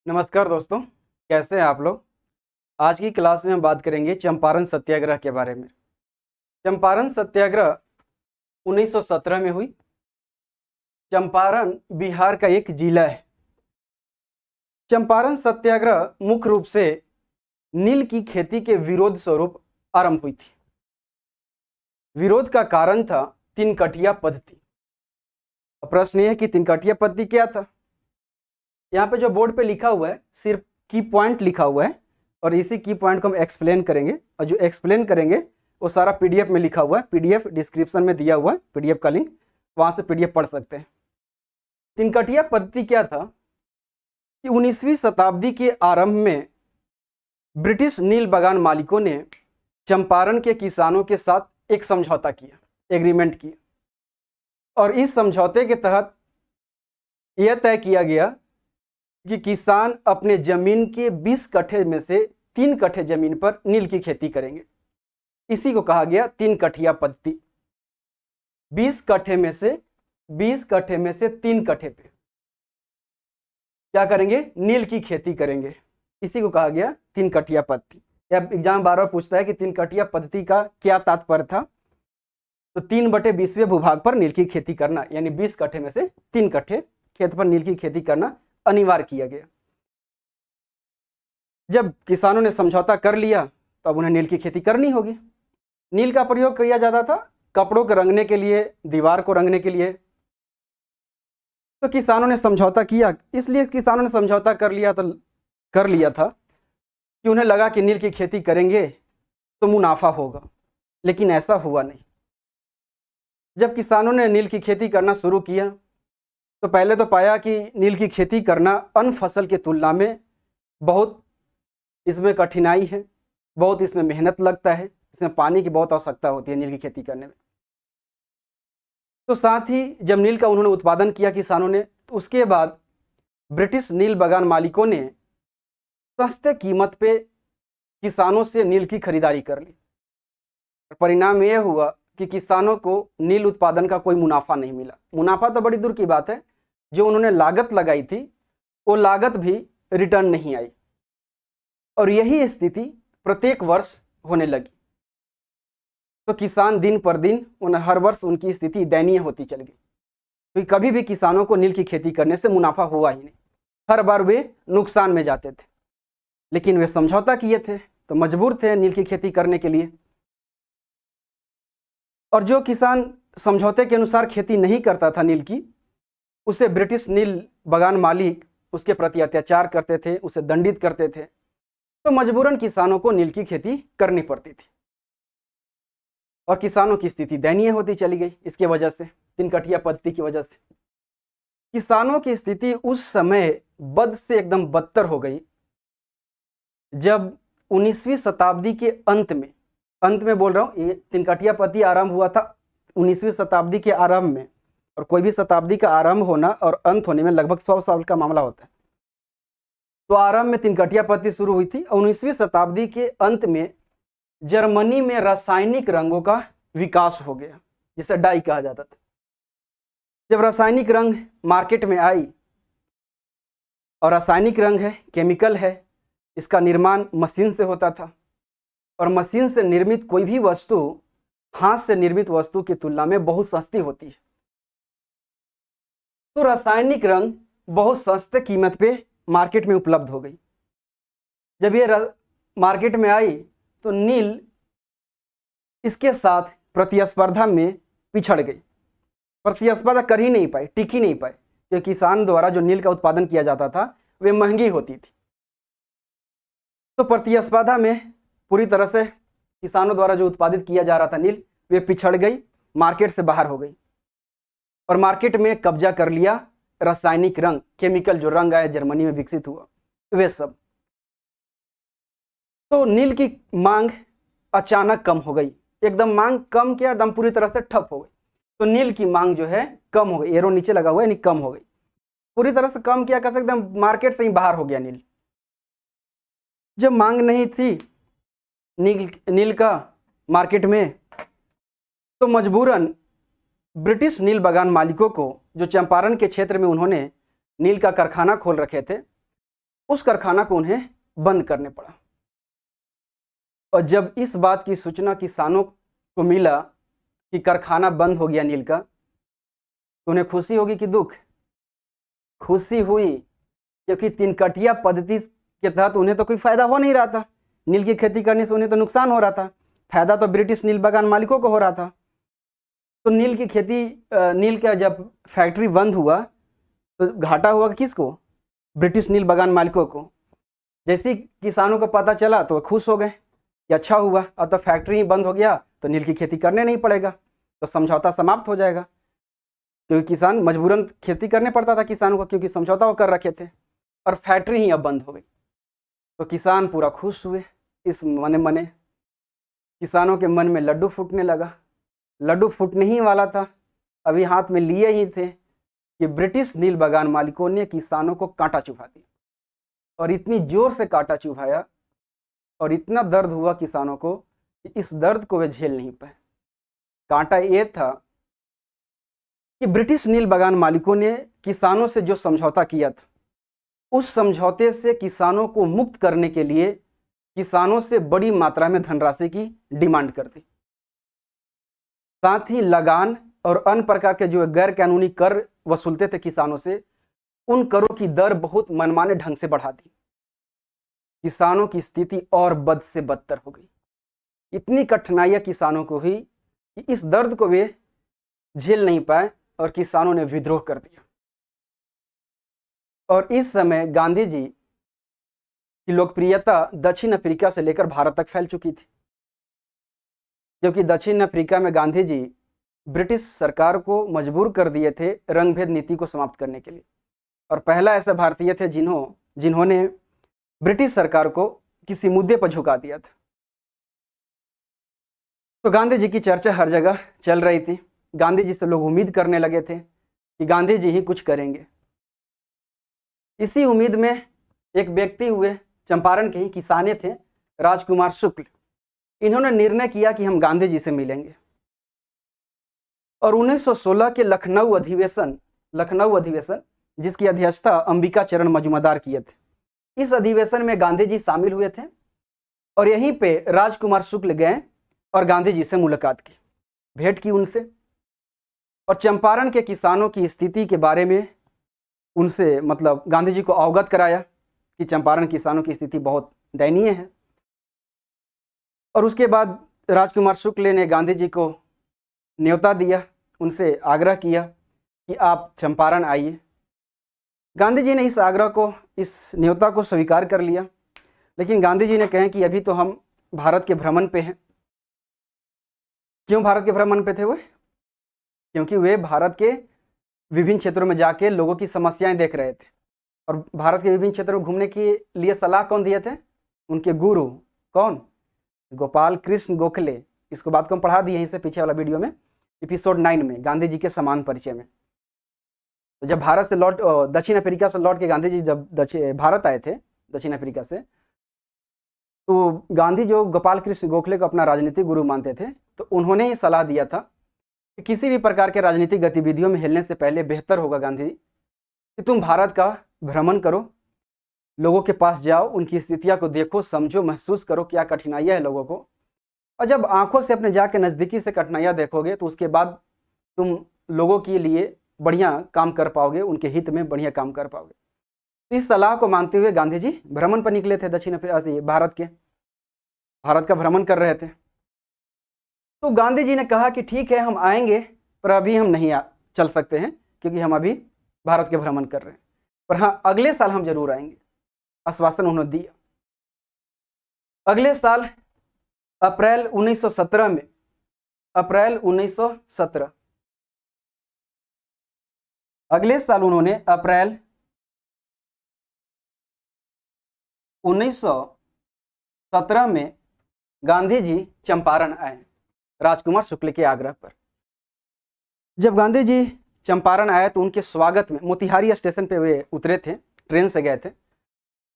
नमस्कार दोस्तों, कैसे हैं आप लोग। आज की क्लास में हम बात करेंगे चंपारण सत्याग्रह के बारे में। चंपारण सत्याग्रह 1917 में हुई। चंपारण बिहार का एक जिला है। चंपारण सत्याग्रह मुख्य रूप से नील की खेती के विरोध स्वरूप आरंभ हुई थी। विरोध का कारण था तिनकटिया पद्धति। प्रश्न यह है कि तिनकटिया पद्धति क्या था। यहाँ पे जो बोर्ड पे लिखा हुआ है सिर्फ की पॉइंट लिखा हुआ है और इसी की पॉइंट को हम एक्सप्लेन करेंगे, और जो एक्सप्लेन करेंगे वो सारा पीडीएफ में लिखा हुआ है। पीडीएफ डिस्क्रिप्शन में दिया हुआ है, पीडीएफ का लिंक, वहां से पीडीएफ पढ़ सकते हैं। तिनकटिया पद्धति क्या था कि 19वीं शताब्दी के आरंभ में ब्रिटिश नील बागान मालिकों ने चंपारण के किसानों के साथ एक समझौता किया, एग्रीमेंट किया, और इस समझौते के तहत यह तय किया गया कि किसान अपने जमीन के 20 कट्ठे में से 3 कट्ठे जमीन पर नील की खेती करेंगे। इसी को कहा गया 3 कट्ठिया पद्धति। 20 कट्ठे में से 3 कट्ठे पे क्या करेंगे, नील की खेती करेंगे। इसी को कहा गया 3 कट्ठिया पद्धति। यह एग्जाम बार बार पूछता है कि 3 कट्ठिया पद्धति का क्या तात्पर्य था। तो 3/20वें भूभाग पर नील की खेती करना, यानी 20 कट्ठे में से 3 कट्ठे खेत पर नील की खेती करना अनिवार्य किया गया। जब किसानों ने समझौता कर लिया तो अब उन्हें नील की खेती करनी होगी। नील का प्रयोग किया जाता था कपड़ों को रंगने के लिए, दीवार को रंगने के लिए। तो किसानों ने समझौता किया, इसलिए किसानों ने समझौता कर लिया था कि उन्हें लगा कि नील की खेती करेंगे तो मुनाफा होगा, लेकिन ऐसा हुआ नहीं। जब किसानों ने नील की खेती करना शुरू किया तो पहले तो पाया कि नील की खेती करना अन्य फसल की तुलना में बहुत इसमें कठिनाई है, बहुत इसमें मेहनत लगता है, इसमें पानी की बहुत आवश्यकता होती है नील की खेती करने में। तो साथ ही जब नील का उन्होंने उत्पादन किया किसानों ने, तो उसके बाद ब्रिटिश नील बागान मालिकों ने सस्ते कीमत पे किसानों से नील की खरीदारी कर ली। परिणाम यह हुआ कि किसानों को नील उत्पादन का कोई मुनाफा नहीं मिला। मुनाफा तो बड़ी दूर की बात है, जो उन्होंने लागत लगाई थी वो लागत भी रिटर्न नहीं आई, और यही स्थिति प्रत्येक वर्ष होने लगी। तो किसान दिन पर दिन हर वर्ष उनकी स्थिति दयनीय होती चली गई, क्योंकि कभी भी किसानों को नील की खेती करने से मुनाफा हुआ ही नहीं। हर बार वे नुकसान में जाते थे, लेकिन वे समझौता किए थे तो मजबूर थे नील की खेती करने के लिए। और जो किसान समझौते के अनुसार खेती नहीं करता था नील की, उसे ब्रिटिश नील बागान मालिक उसके प्रति अत्याचार करते थे, उसे दंडित करते थे। तो मजबूरन किसानों को नील की खेती करनी पड़ती थी, और किसानों की स्थिति दयनीय होती चली गई। इसके वजह से, तिनकटिया पद्धति की वजह से किसानों की स्थिति उस समय बद से एकदम बदतर हो गई, जब 19वीं शताब्दी के अंत में बोल रहा हूँ, ये तिनकटिया पद्धति आरंभ हुआ था 19वीं शताब्दी के आरंभ में, और कोई भी शताब्दी का आरंभ होना और अंत होने में लगभग 100 साल का मामला होता है। तो आरंभ में तिनकटिया पद्धति शुरू हुई थी, और 19वीं शताब्दी के अंत में जर्मनी में रासायनिक रंगों का विकास हो गया, जिसे डाई कहा जाता था। जब रासायनिक रंग मार्केट में आई, और रासायनिक रंग है, केमिकल है, इसका निर्माण मशीन से होता था, और मशीन से निर्मित कोई भी वस्तु हाथ से निर्मित वस्तु की तुलना में बहुत सस्ती होती है। तो रासायनिक रंग बहुत सस्ते कीमत पे मार्केट में उपलब्ध हो गई। जब ये मार्केट में आई तो नील इसके साथ प्रतिस्पर्धा में पिछड़ गई, प्रतिस्पर्धा कर ही नहीं पाई, टिक ही नहीं पाई, क्योंकि किसान द्वारा जो नील का उत्पादन किया जाता था वे महंगी होती थी। तो प्रतिस्पर्धा में पूरी तरह से किसानों द्वारा जो उत्पादित किया जा रहा था नील, वे पिछड़ गई, मार्केट से बाहर हो गई, और मार्केट में कब्जा कर लिया रासायनिक रंग, केमिकल जो रंग आया जर्मनी में विकसित हुआ, वे सब। तो नील की मांग अचानक कम हो गई, एकदम मांग कम क्या, एकदम पूरी तरह से ठप हो गई। तो नील की मांग जो है कम हो गई, एरो नीचे लगा हुआ है, यानी कम हो गई। पूरी तरह से कम क्या कर सकते हैं, मार्केट से ही बाहर हो गया नील। जब मांग नहीं थी नील का मार्केट में, तो मजबूरन ब्रिटिश नील बागान मालिकों को, जो चंपारण के क्षेत्र में उन्होंने नील का कारखाना खोल रखे थे, उस कारखाना को उन्हें बंद करने पड़ा। और जब इस बात की सूचना किसानों को मिला कि कारखाना बंद हो गया नील का, तो उन्हें खुशी होगी कि दुख? खुशी हुई, क्योंकि तीन-कटिया पद्धति के तहत उन्हें तो कोई फायदा हो नहीं रहा था। नील की खेती करने से उन्हें तो नुकसान हो रहा था, फायदा तो ब्रिटिश नील बागान मालिकों को हो रहा था। तो नील की खेती, नील का जब फैक्ट्री बंद हुआ तो घाटा हुआ किसको? ब्रिटिश नील बागान मालिकों को। जैसे ही किसानों को पता चला तो वह खुश हो गए कि अच्छा हुआ, अब तो फैक्ट्री ही बंद हो गया तो नील की खेती करने नहीं पड़ेगा, तो समझौता समाप्त हो जाएगा। क्योंकि किसान मजबूरन खेती करने पड़ता था किसानों को, क्योंकि समझौता वो कर रखे थे, और फैक्ट्री ही अब बंद हो गई। तो किसान पूरा खुश हुए। इस मने मने किसानों के मन में लड्डू फूटने लगा। लड्डू फूटने ही वाला था, अभी हाथ में लिए ही थे कि ब्रिटिश नील बागान मालिकों ने किसानों को कांटा चुभा दिया, और इतनी जोर से कांटा चुभाया और इतना दर्द हुआ किसानों को कि इस दर्द को वे झेल नहीं पाए। कांटा ये था कि ब्रिटिश नील बागान मालिकों ने किसानों से जो समझौता किया था, उस समझौते से किसानों को मुक्त करने के लिए किसानों से बड़ी मात्रा में धनराशि की डिमांड कर दी। साथ ही लगान और अन्य प्रकार के जो गैर कानूनी कर वसूलते थे किसानों से, उन करों की दर बहुत मनमाने ढंग से बढ़ा दी। किसानों की स्थिति और बद से बदतर हो गई। इतनी कठिनाइयां किसानों को हुई कि इस दर्द को वे झेल नहीं पाए और किसानों ने विद्रोह कर दिया। और इस समय गांधी जी की लोकप्रियता दक्षिण अफ्रीका से लेकर भारत तक फैल चुकी थी, जबकि दक्षिण अफ्रीका में गांधी जी ब्रिटिश सरकार को मजबूर कर दिए थे रंगभेद नीति को समाप्त करने के लिए, और पहला ऐसा भारतीय थे जिन्होंने ब्रिटिश सरकार को किसी मुद्दे पर झुका दिया था। तो गांधी जी की चर्चा हर जगह चल रही थी। गांधी जी से लोग उम्मीद करने लगे थे कि गांधी जी ही कुछ करेंगे। इसी उम्मीद में एक व्यक्ति हुए, चंपारण के ही किसाने थे, राजकुमार शुक्ल। इन्होंने निर्णय किया कि हम गांधी जी से मिलेंगे, और 1916 के लखनऊ अधिवेशन जिसकी अध्यक्षता अंबिका चरण मजूमदार किए थे, इस अधिवेशन में गांधी जी शामिल हुए थे, और यहीं पे राजकुमार शुक्ल गए और गांधी जी से मुलाकात की, भेंट की उनसे, और चंपारण के किसानों की स्थिति के बारे में उनसे गांधी जी को अवगत कराया कि चंपारण किसानों की स्थिति बहुत दयनीय है। और उसके बाद राजकुमार शुक्ल ने गांधी जी को न्योता दिया, उनसे आग्रह किया कि आप चंपारण आइए। गांधी जी ने इस न्योता को स्वीकार कर लिया, लेकिन गांधी जी ने कहा कि अभी तो हम भारत के भ्रमण पे हैं। क्यों भारत के भ्रमण पे थे वो? क्योंकि वे भारत के विभिन्न क्षेत्रों में जाके लोगों की समस्याएं देख रहे थे, और भारत के विभिन्न क्षेत्रों में घूमने के लिए सलाह कौन दिए थे? उनके गुरु। कौन? गोपाल कृष्ण गोखले। इसको बात को हम पढ़ा दिए हैं इससे पीछे वाला वीडियो में, एपिसोड 9 में, गांधी जी के समान परिचय में। तो जब दक्षिण अफ्रीका से लौट के गांधी जी जब भारत आए थे दक्षिण अफ्रीका से, तो गांधी जो गोपाल कृष्ण गोखले को अपना राजनीतिक गुरु मानते थे, तो उन्होंने ही सलाह दिया था कि किसी भी प्रकार के राजनीतिक गतिविधियों में हिलने से पहले बेहतर होगा गांधी कि तुम भारत का भ्रमण करो, लोगों के पास जाओ, उनकी स्थितियां को देखो, समझो, महसूस करो क्या कठिनाइयां है लोगों को, और जब आंखों से अपने जाके नज़दीकी से कठिनाइयां देखोगे तो उसके बाद तुम लोगों के लिए बढ़िया काम कर पाओगे, उनके हित में बढ़िया काम कर पाओगे। तो इस सलाह को मानते हुए गांधी जी भ्रमण पर निकले थे, दक्षिण अफ्रीका भारत का भ्रमण कर रहे थे। तो गांधी जी ने कहा कि ठीक है हम आएंगे, पर अभी हम नहीं चल सकते हैं क्योंकि हम अभी भारत के भ्रमण कर रहे हैं, पर हाँ अगले साल हम जरूर आएंगे, आश्वासन उन्होंने दिया। अगले साल अप्रैल 1917 में, अगले साल उन्होंने अप्रैल 1917 में गांधी जी चंपारण आए राजकुमार शुक्ल के आग्रह पर। जब गांधी जी चंपारण आए तो उनके स्वागत में, मोतिहारी स्टेशन पे वे उतरे थे, ट्रेन से गए थे,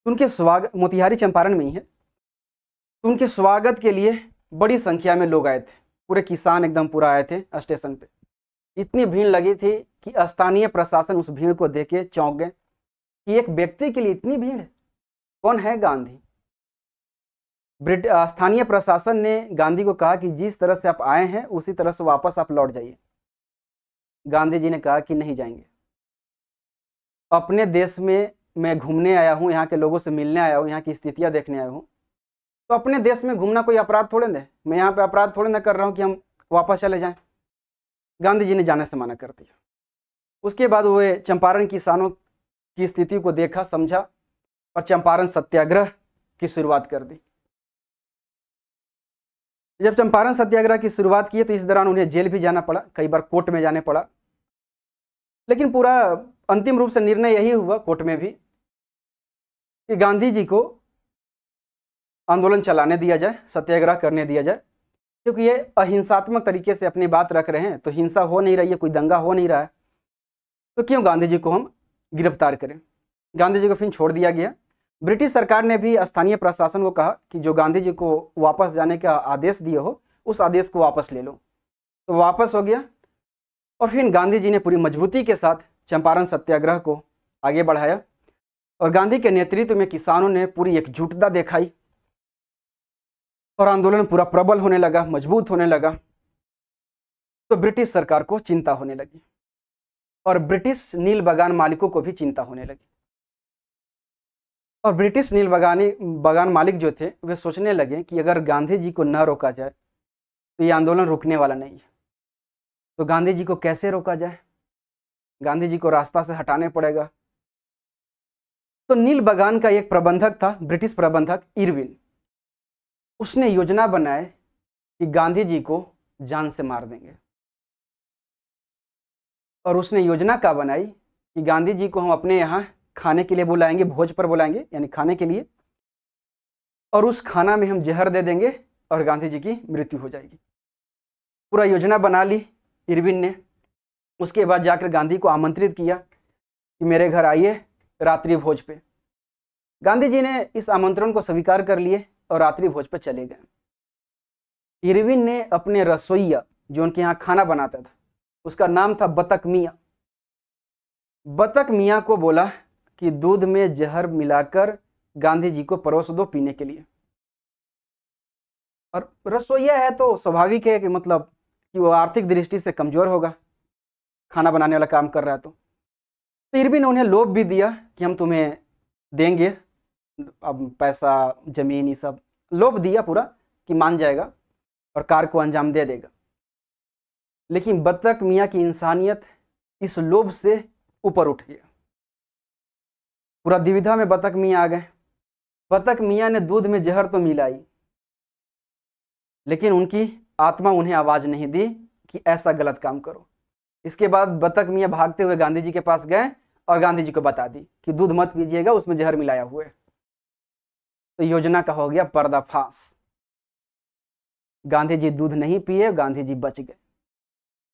उनके स्वागत मोतिहारी चंपारण में ही है, तो उनके स्वागत के लिए बड़ी संख्या में लोग आए थे, पूरे किसान एकदम पूरा आए थे स्टेशन पे। इतनी भीड़ लगी थी कि स्थानीय प्रशासन उस भीड़ को देख के चौंक गए कि एक व्यक्ति के लिए इतनी भीड़, कौन है गांधी? स्थानीय प्रशासन ने गांधी को कहा कि जिस तरह से आप आए हैं उसी तरह से वापस आप लौट जाइए। गांधी जी ने कहा कि नहीं जाएंगे, अपने देश में मैं घूमने आया हूँ, यहाँ के लोगों से मिलने आया हूँ, यहाँ की स्थितियाँ देखने आया हूँ, तो अपने देश में घूमना कोई अपराध थोड़े ना है। मैं यहाँ पे अपराध थोड़े ना कर रहा हूँ कि हम वापस चले जाएं। गांधी जी ने जाने से मना कर दिया। उसके बाद वो चंपारण किसानों की स्थिति को देखा, समझा और चंपारण सत्याग्रह की शुरुआत कर दी। जब चंपारण सत्याग्रह की शुरुआत की तो इस दौरान उन्हें जेल भी जाना पड़ा, कई बार कोर्ट में जाने पड़ा, लेकिन पूरा अंतिम रूप से निर्णय यही हुआ कोर्ट में भी कि गांधी जी को आंदोलन चलाने दिया जाए, सत्याग्रह करने दिया जाए, क्योंकि ये अहिंसात्मक तरीके से अपनी बात रख रहे हैं, तो हिंसा हो नहीं रही है, कोई दंगा हो नहीं रहा है, तो क्यों गांधी जी को हम गिरफ्तार करें। गांधी जी को फिर छोड़ दिया गया। ब्रिटिश सरकार ने भी स्थानीय प्रशासन को कहा कि जो गांधी जी को वापस जाने का आदेश दिए हो उस आदेश को वापस ले लो, तो वापस हो गया। और फिर गांधी जी ने पूरी मजबूती के साथ चंपारण सत्याग्रह को आगे बढ़ाया और गांधी के नेतृत्व में किसानों ने पूरी एकजुटता दिखाई और आंदोलन पूरा प्रबल होने लगा, मजबूत होने लगा। तो ब्रिटिश सरकार को चिंता होने लगी और ब्रिटिश नील बागान मालिकों को भी चिंता होने लगी। और ब्रिटिश नील बागान मालिक जो थे वे सोचने लगे कि अगर गांधी जी को न रोका जाए तो ये आंदोलन रुकने वाला नहीं है, तो गांधी जी को कैसे रोका जाए, गांधी जी को रास्ता से हटाने पड़ेगा। तो नील बागान का एक प्रबंधक था, ब्रिटिश प्रबंधक इरविन, उसने योजना बनाए कि गांधी जी को जान से मार देंगे। और उसने योजना क्या बनाई कि गांधी जी को हम अपने यहाँ खाने के लिए बुलाएंगे, भोज पर बुलाएंगे यानी खाने के लिए, और उस खाना में हम जहर दे देंगे और गांधी जी की मृत्यु हो जाएगी। पूरा योजना बना ली इरविन ने। उसके बाद जाकर गांधी को आमंत्रित किया कि मेरे घर आइए रात्रि भोज पे। गांधी जी ने इस आमंत्रण को स्वीकार कर लिए और रात्रि भोज पे चले गए। इरविन ने अपने रसोइया जो उनके यहाँ खाना बनाता था, उसका नाम था बतक मियाँ, बतक मियाँ को बोला कि दूध में जहर मिलाकर गांधी जी को परोस दो पीने के लिए। और रसोइया है तो स्वाभाविक है कि मतलब कि वो आर्थिक दृष्टि से कमजोर होगा, खाना बनाने वाला काम कर रहा है। तो इरविन ने उन्हें लोभ भी दिया कि हम तुम्हें देंगे अब पैसा, जमीन, ये सब लोभ दिया पूरा कि मान जाएगा और कार्य को अंजाम दे देगा। लेकिन बतक मियाँ की इंसानियत इस लोभ से ऊपर उठ गया। पूरा दुविधा में बतक मियाँ आ गए। बतक मियाँ ने दूध में जहर तो मिलाई, लेकिन उनकी आत्मा उन्हें आवाज नहीं दी कि ऐसा गलत काम करो। इसके बाद बतक मियाँ भागते हुए गांधी जी के पास गए और गांधी जी को बता दी कि दूध मत पीजिएगा, उसमें जहर मिलाया हुआ है। तो योजना का हो गया पर्दाफाश। गांधी जी दूध नहीं पिए, गांधी जी बच गए।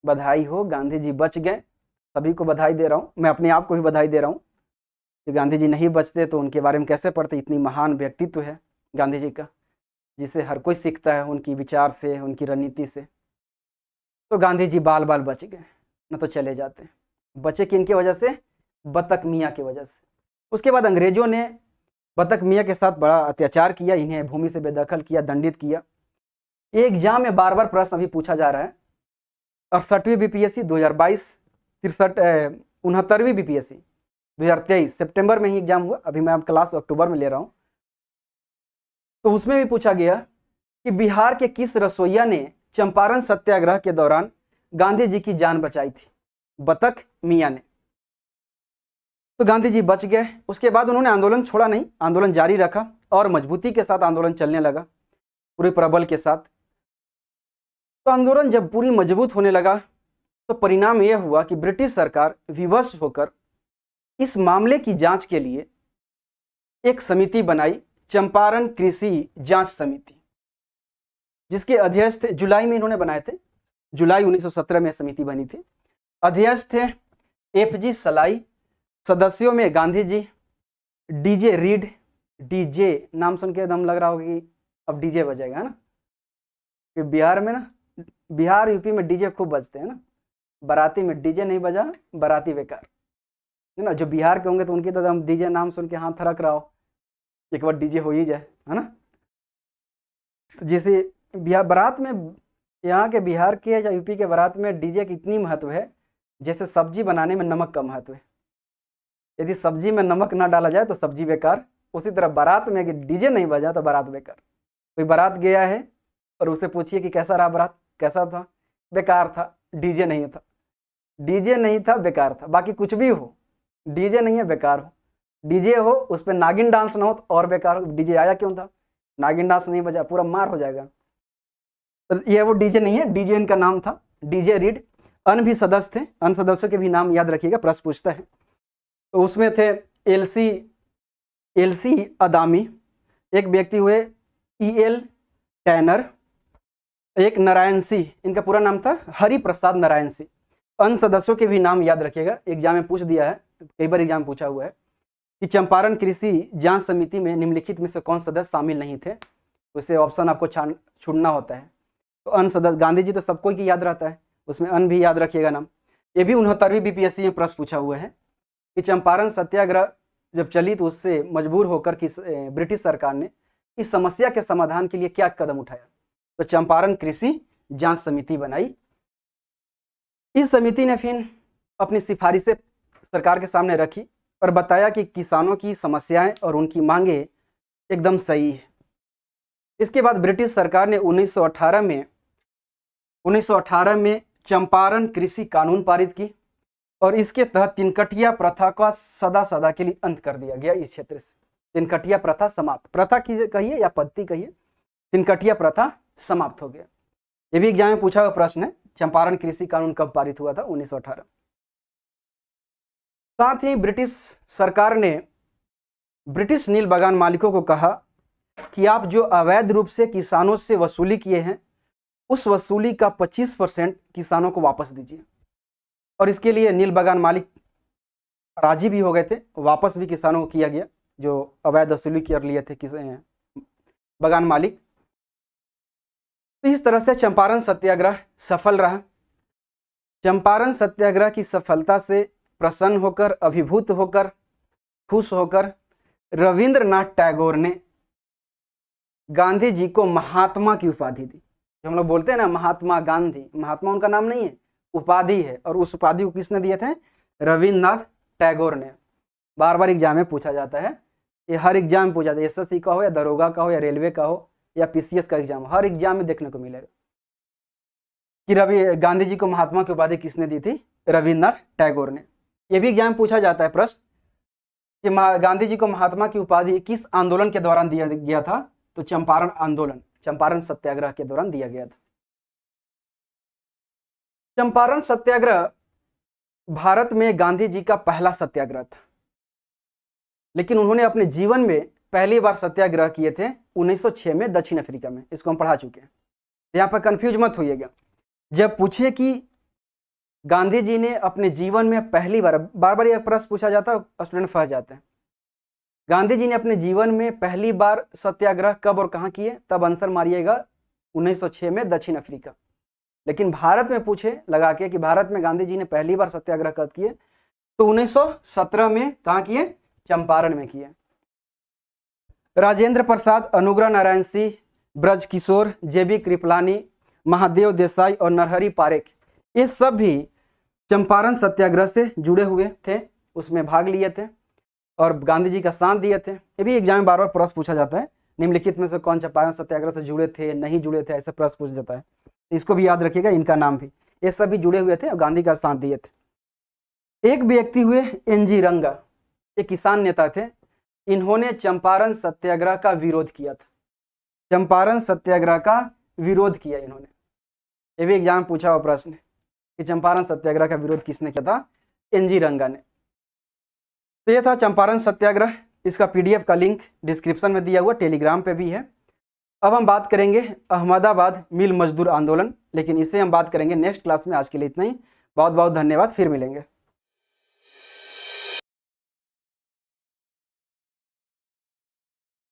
बधाई हो, गांधी जी बच गए। सभी को बधाई दे रहा हूँ, मैं अपने आप को भी बधाई दे रहा हूँ कि गांधी जी नहीं बचते तो उनके बारे में कैसे पढ़ते। इतनी महान व्यक्तित्व है गांधी जी का, जिसे हर कोई सीखता है उनकी विचार से, उनकी रणनीति से। तो गांधी जी बाल बाल बच गए, न तो चले जाते। बचे किनकी वजह से? बतक मियाँ की वजह से। उसके बाद अंग्रेजों ने बतक मियाँ के साथ बड़ा अत्याचार किया, इन्हें भूमि से बेदखल किया, दंडित किया। एग्जाम में बार बार प्रश्न अभी पूछा जा रहा है। 68वीं बीपीएससी 2022, 69वीं बीपीएससी 2023 सितंबर में ही एग्जाम हुआ। अभी मैं क्लास अक्टूबर में ले रहा हूँ। तो उसमें भी पूछा गया कि बिहार के किस रसोइया ने चंपारण सत्याग्रह के दौरान गांधी जी की जान बचाई थी? बतक मियाँ ने। तो गांधी जी बच गए। उसके बाद उन्होंने आंदोलन छोड़ा नहीं, आंदोलन जारी रखा और मजबूती के साथ आंदोलन चलने लगा, पूरे प्रबल के साथ। तो आंदोलन जब पूरी मजबूत होने लगा तो परिणाम यह हुआ कि ब्रिटिश सरकार विवश होकर इस मामले की जांच के लिए एक समिति बनाई, चंपारण कृषि जांच समिति, जिसके अध्यक्ष थे, जुलाई में इन्होंने बनाए थे, जुलाई 1917 में समिति बनी थी। अध्यक्ष थे FG सलाई। सदस्यों में Gandhi ji, DJ read, DJ नाम सुन के दम लग रहा होगा कि अब डीजे बजेगा, है ना? कि बिहार में ना, बिहार यूपी में डीजे खूब बजते हैं ना। बाराती में डीजे नहीं बजा, बाराती बेकार, है ना? जो बिहार के होंगे तो उनकी तो हम डीजे नाम सुन के हाथ थरक रहा हो एक बार डीजे हो ही जाए, है ना। जैसे बारात में, यहाँ के बिहार के या यूपी के बारात में डीजे की इतनी महत्व है जैसे सब्जी बनाने में नमक का महत्व है। यदि सब्जी में नमक ना डाला जाए तो सब्जी बेकार, उसी तरह बारात में अगर डीजे नहीं बजा तो बारात बेकार। कोई बारात गया है और उसे पूछिए कि कैसा रहा बारात, कैसा था, बेकार था, डीजे नहीं था, डीजे नहीं था बेकार था। बाकी कुछ भी हो, डीजे नहीं है बेकार हो, डीजे हो उस पर नागिन डांस ना हो तो और बेकार हो। डीजे आया क्यों था, नागिन डांस नहीं बजा, पूरा मार हो जाएगा। तो ये वो डीजे नहीं है, डीजे इनका नाम था, डीजे रीड। अन्य भी सदस्य थे, अन्य सदस्यों के भी नाम याद रखिएगा, प्रश्न पूछता है। तो उसमें थे एलसी अदामी, एक व्यक्ति हुए EL टैनर, एक नारायण सिंह, इनका पूरा नाम था हरि प्रसाद नारायण सिंह। अन्य सदस्यों के भी नाम याद रखिएगा, एग्जाम में पूछ दिया है, कई बार एग्जाम पूछा हुआ है कि चंपारण कृषि जांच समिति में निम्नलिखित में से कौन सदस्य शामिल नहीं थे। उसे ऑप्शन आपको चुनना होता है। तो अन्य सदस्य, गांधी जी तो सबको ही याद रहता है, उसमें अन्य भी याद रखिएगा नाम। ये भी 69वीं BPSC में प्रश्न पूछा हुआ है कि चंपारण सत्याग्रह जब चली तो उससे मजबूर होकर कि ब्रिटिश सरकार ने इस समस्या के समाधान के लिए क्या कदम उठाया। तो चंपारण कृषि जांच समिति बनाई। इस समिति ने फिर अपनी सिफारिशें सरकार के सामने रखी और बताया कि किसानों की समस्याएं और उनकी मांगे एकदम सही है। इसके बाद ब्रिटिश सरकार ने 1918 में चंपारण कृषि कानून पारित की और इसके तहत तिनकटिया प्रथा का सदा के लिए अंत कर दिया गया। इस क्षेत्र से तिनकटिया प्रथा समाप्त, प्रथा की कहिए या पद्धति कहिए, तिनकटिया प्रथा समाप्त हो गया। ये भी एग्जाम में पूछा हुआ प्रश्न है, चंपारण कृषि कानून कब पारित हुआ था, 1918। साथ ही ब्रिटिश सरकार ने ब्रिटिश नील बागान मालिकों को कहा कि आप जो अवैध रूप से किसानों से वसूली किए हैं उस वसूली का 25% किसानों को वापस दीजिए। और इसके लिए नील बागान मालिक राजी भी हो गए थे, वापस भी किसानों को किया गया जो अवैध वसूली कर लिए थे बागान मालिक। तो इस तरह से चंपारण सत्याग्रह सफल रहा। चंपारण सत्याग्रह की सफलता से प्रसन्न होकर, अभिभूत होकर, खुश होकर रविंद्रनाथ टैगोर ने गांधी जी को महात्मा की उपाधि दी। जो हम लोग बोलते हैं ना महात्मा गांधी, महात्मा उनका नाम नहीं है, उपाधि है। और उस उपाधि को किसने दिए थे, रविंद्रनाथ टैगोर ने। बार बार एग्जाम में पूछा जाता है, ये हर एग्जाम में पूछा जाता है, SSC का हो या दरोगा का हो या रेलवे का हो या PCS का एग्जाम, हर एग्जाम में देखने को मिलेगा कि गांधी जी को महात्मा की उपाधि किसने दी थी, रविंद्रनाथ टैगोर ने। यह भी एग्जाम में पूछा जाता है प्रश्न कि गांधी जी को महात्मा की उपाधि किस आंदोलन के दौरान दिया गया था, तो चंपारण आंदोलन, चंपारण सत्याग्रह के दौरान दिया गया था। चंपारण सत्याग्रह भारत में गांधी जी का पहला सत्याग्रह था, लेकिन उन्होंने अपने जीवन में पहली बार सत्याग्रह किए थे 1906 में दक्षिण अफ्रीका में। इसको हम पढ़ा चुके हैं, यहाँ पर कंफ्यूज मत होइएगा। जब पूछे कि गांधी जी ने अपने जीवन में पहली बार, बार बार यह प्रश्न पूछा जाता है, स्टूडेंट फंस जाते हैं, गांधी जी ने अपने जीवन में पहली बार सत्याग्रह कब और कहाँ किए, तब आंसर मारिएगा 1906 में दक्षिण अफ्रीका। लेकिन भारत में पूछे लगा के कि भारत में गांधी जी ने पहली बार सत्याग्रह कब किए, तो 1917 में कहाँ किए, चंपारण में किए। राजेंद्र प्रसाद, अनुग्रह नारायण सिंह, ब्रज किशोर, JB कृपलानी, महादेव देसाई और नरहरि पारेख, ये सब भी चंपारण सत्याग्रह से जुड़े हुए थे, उसमें भाग लिए थे और गांधी जी का साथ दिए थे। ये भी एग्जाम में बार बार प्रश्न पूछा जाता है, निम्नलिखित में से कौन चंपारण सत्याग्रह से जुड़े थे, नहीं जुड़े थे, ऐसे प्रश्न पूछा जाता है। इसको भी याद रखिएगा, इनका नाम भी, ये सब भी जुड़े हुए थे और गांधी का साथ दिए थे। एक व्यक्ति हुए NG रंगा, एक किसान नेता थे, इन्होंने चंपारण सत्याग्रह का विरोध किया था, चंपारण सत्याग्रह का विरोध किया इन्होंने। ये भी एग्जाम में पूछा हुआ प्रश्न है कि चंपारण सत्याग्रह का विरोध किसने किया था, NG रंगा ने। तो ये था चंपारण सत्याग्रह, इसका PDF का लिंक डिस्क्रिप्शन में दिया हुआ, टेलीग्राम पे भी है। अब हम बात करेंगे अहमदाबाद मिल मजदूर आंदोलन, लेकिन इसे हम बात करेंगे नेक्स्ट क्लास में। आज के लिए इतना ही, बहुत बहुत धन्यवाद, फिर मिलेंगे।